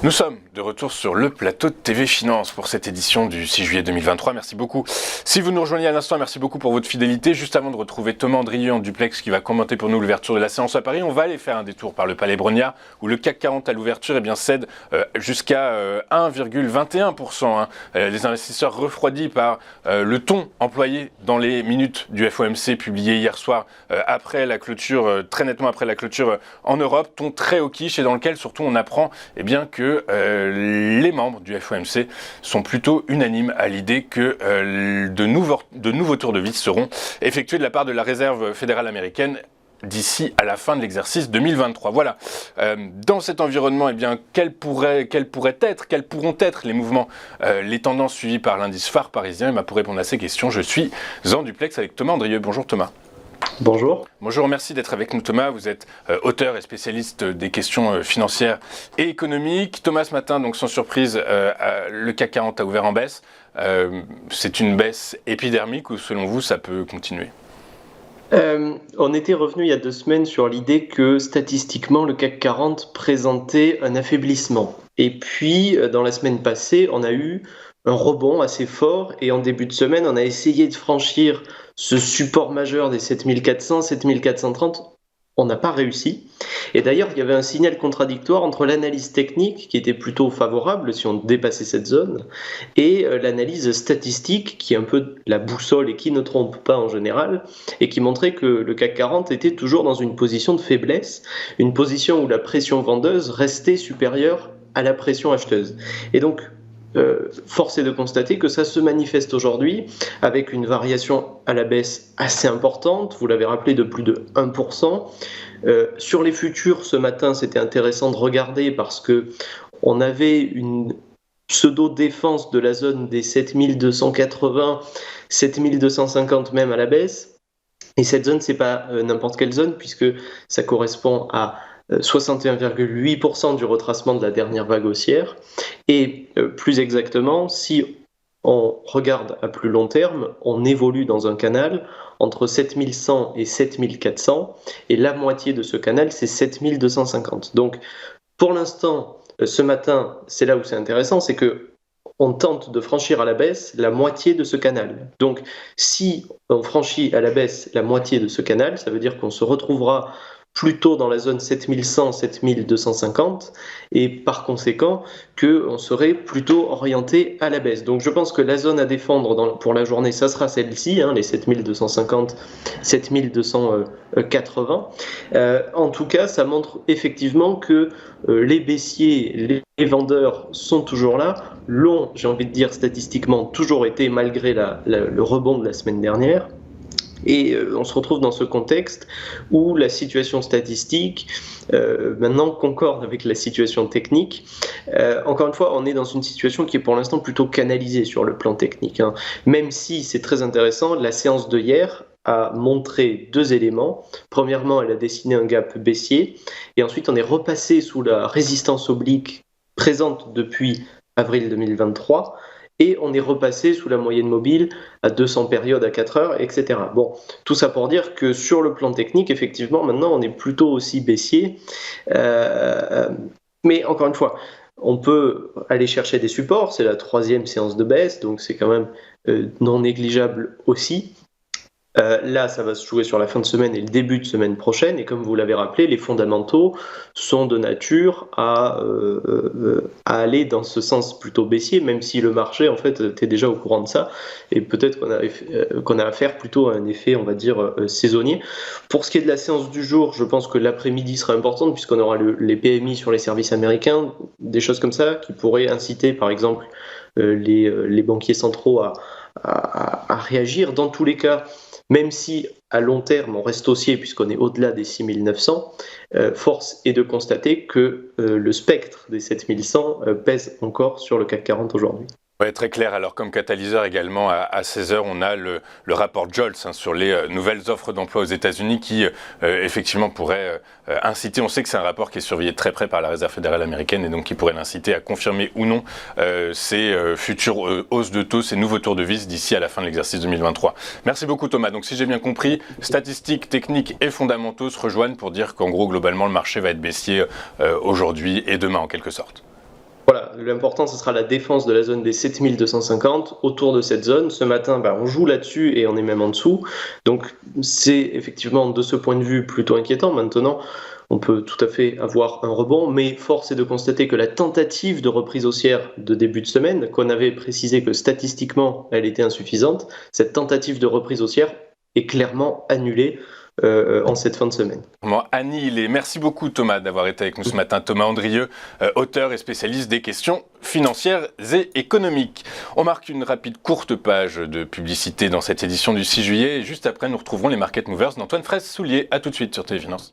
Nous sommes de retour sur le plateau de TV Finance pour cette édition du 6 juillet 2023. Merci beaucoup. Si vous nous rejoignez à l'instant, merci beaucoup pour votre fidélité. Juste avant de retrouver Thomas Andrieux en duplex qui va commenter pour nous l'ouverture de la séance à Paris, on va aller faire un détour par le Palais Brongniart où le CAC 40 à l'ouverture cède jusqu'à 1,21%. Les investisseurs refroidis par le ton employé dans les minutes du FOMC publié hier soir après la clôture, très nettement après la clôture en Europe, ton très hawkish et dans lequel surtout on apprend que les membres du FOMC sont plutôt unanimes à l'idée que de nouveaux tours de vis seront effectués de la part de la Réserve fédérale américaine d'ici à la fin de l'exercice 2023. Voilà. Dans cet environnement, quels pourront être les mouvements, les tendances suivies par l'indice phare parisien? Pour répondre à ces questions, je suis en duplex avec Thomas Andrieux. Bonjour Thomas. Bonjour. Bonjour, merci d'être avec nous Thomas. Vous êtes auteur et spécialiste des questions financières et économiques. Thomas, ce matin, donc sans surprise, le CAC 40 a ouvert en baisse. C'est une baisse épidermique ou selon vous, ça peut continuer ? On était revenu il y a 2 semaines sur l'idée que statistiquement le CAC 40 présentait un affaiblissement. Et puis dans la semaine passée, on a eu un rebond assez fort et en début de semaine, on a essayé de franchir ce support majeur des 7400, 7430. On n'a pas réussi. Et d'ailleurs, il y avait un signal contradictoire entre l'analyse technique, qui était plutôt favorable si on dépassait cette zone, et l'analyse statistique, qui est un peu la boussole et qui ne trompe pas en général, et qui montrait que le CAC 40 était toujours dans une position de faiblesse, une position où la pression vendeuse restait supérieure à la pression acheteuse. Et donc, force est de constater que ça se manifeste aujourd'hui avec une variation à la baisse assez importante, vous l'avez rappelé, de plus de 1%. Sur les futurs, ce matin, c'était intéressant de regarder parce que on avait une pseudo-défense de la zone des 7280, 7250 même à la baisse. Et cette zone, c'est pas n'importe quelle zone puisque ça correspond à 61,8% du retracement de la dernière vague haussière. Et plus exactement, si on regarde à plus long terme, on évolue dans un canal entre 7100 et 7400, et la moitié de ce canal, c'est 7250. Donc, pour l'instant, ce matin, c'est là où c'est intéressant, c'est que on tente de franchir à la baisse la moitié de ce canal. Donc, si on franchit à la baisse la moitié de ce canal, ça veut dire qu'on se retrouvera plutôt dans la zone 7100-7250 et par conséquent qu'on serait plutôt orienté à la baisse. Donc je pense que la zone à défendre pour la journée, ça sera celle-ci, les 7250-7280. En tout cas, ça montre effectivement que les baissiers, les vendeurs sont toujours là, l'ont, j'ai envie de dire statistiquement, toujours été malgré le rebond de la semaine dernière. Et on se retrouve dans ce contexte où la situation statistique maintenant concorde avec la situation technique. Encore une fois, on est dans une situation qui est pour l'instant plutôt canalisée sur le plan technique. Même si c'est très intéressant, la séance de hier a montré 2 éléments. Premièrement, elle a dessiné un gap baissier et ensuite on est repassé sous la résistance oblique présente depuis avril 2023. Et on est repassé sous la moyenne mobile à 200 périodes à 4 heures, etc. Bon, tout ça pour dire que sur le plan technique, effectivement, maintenant, on est plutôt aussi baissier. Mais encore une fois, on peut aller chercher des supports. C'est la 3e séance de baisse, donc c'est quand même non négligeable aussi. Là, ça va se jouer sur la fin de semaine et le début de semaine prochaine. Et comme vous l'avez rappelé, les fondamentaux sont de nature à aller dans ce sens plutôt baissier, même si le marché, en fait, était déjà au courant de ça. Et peut-être qu'on a affaire plutôt à un effet, on va dire, saisonnier. Pour ce qui est de la séance du jour, je pense que l'après-midi sera importante, puisqu'on aura les PMI sur les services américains, des choses comme ça, qui pourraient inciter, par exemple, les banquiers centraux à réagir. Dans tous les cas, même si à long terme on reste haussier puisqu'on est au-delà des 6900, force est de constater que le spectre des 7100 pèse encore sur le CAC 40 aujourd'hui. Oui, très clair. Alors, comme catalyseur également, à 16h, on a le rapport JOLTS sur les nouvelles offres d'emploi aux États-Unis qui, effectivement, pourrait inciter. On sait que c'est un rapport qui est surveillé de très près par la Réserve fédérale américaine et donc qui pourrait l'inciter à confirmer ou non ces futures hausses de taux, ces nouveaux tours de vis d'ici à la fin de l'exercice 2023. Merci beaucoup, Thomas. Donc, si j'ai bien compris, statistiques, techniques et fondamentaux se rejoignent pour dire qu'en gros, globalement, le marché va être baissier aujourd'hui et demain, en quelque sorte. Voilà, l'important, ce sera la défense de la zone des 7250 autour de cette zone. Ce matin, on joue là-dessus et on est même en dessous. Donc, c'est effectivement, de ce point de vue, plutôt inquiétant. Maintenant, on peut tout à fait avoir un rebond, mais force est de constater que la tentative de reprise haussière de début de semaine, qu'on avait précisé que statistiquement, elle était insuffisante, cette tentative de reprise haussière est clairement annulée en cette fin de semaine. Annihilé. Merci beaucoup Thomas d'avoir été avec nous ce matin. Thomas Andrieux, auteur et spécialiste des questions financières et économiques. On marque une rapide courte page de publicité dans cette édition du 6 juillet. Et juste après, nous retrouverons les Market Movers d'Antoine Fraisse-Soulier. A tout de suite sur Téléfinance.